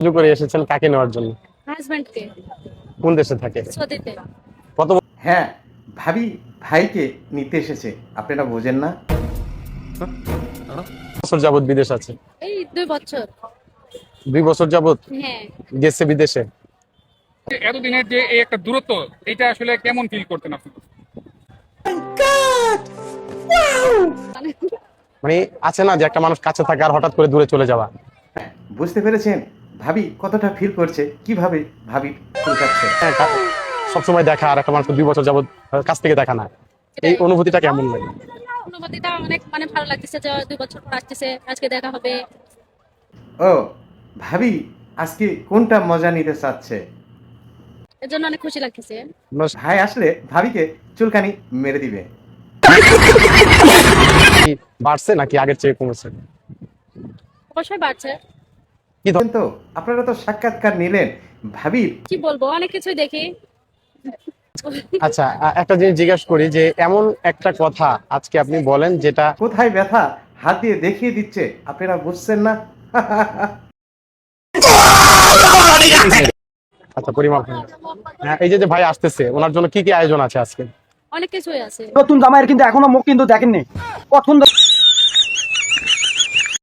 সুযোগ করে এসেছেন কাকে নেওয়ার জন্য? হাজবেন্ডকে। কোন দেশে থাকে? সৌদিতে। কত হ্যাঁ, ভাবি ভাইকে নিতে এসেছে, আপনারা বোঝেন না? বছর যাবত বিদেশ আছে? এই 2 বছর। 2 বছর যাবত হ্যাঁ। গেছে বিদেশে। এতদিনের যে এই একটা দূরত্ব, এটা আসলে কেমন ফিল করতেন আপনি? মানে আছে না যে একটা মানুষ কাছে থাকে আর হঠাৎ করে দূরে চলে যাওয়া। হ্যাঁ, বুঝতে পেরেছেন ভাবি কতটা ফিল করছে, কিভাবে ভাবি চুলকাচ্ছে। হ্যাঁ, সবসময় দেখা আর একটা মানুষ 2 বছর যাবত কাছ থেকে দেখা না, এই অনুভূতিটা কেমন লাগে? অনুভূতিটা অনেক ভালো লাগতেছে যে 2 বছর পর আসতেছে, আজকে দেখা হবে। ও, ভাবি আজকে কোনটা মজা নিতে চাচ্ছে? এর জন্য অনেক খুশি লাগতেছে। ভাই আসলে ভাবিকে চুলকানি মেরে দিবে। কি বাড়ছে নাকি আগের চেয়ে কমেছে? অবশ্যই বাড়ছে। কিন্তু আপনারা তো সাক্ষাৎকার নিলেন, ভাবির কি বলবো, অনেক কিছুই দেখি। আচ্ছা, একটা জিনিস জিজ্ঞাসা করি যে এমন একটা কথা আজকে আপনি বলেন যেটা কোথায় ব্যথা হাত দিয়ে দেখিয়ে দিচ্ছে, আপনারা বুঝছেন না? আচ্ছা পরিমাপ হয়। হ্যাঁ, এই যে ভাই আসতেছে, ওনার জন্য কি কি আয়োজন আছে আজকে? অনেক কিছুই আছে। নতুন জামাইয়ের কিন্তু এখনো মুখ কিন্তু দেখেননি। প্রথম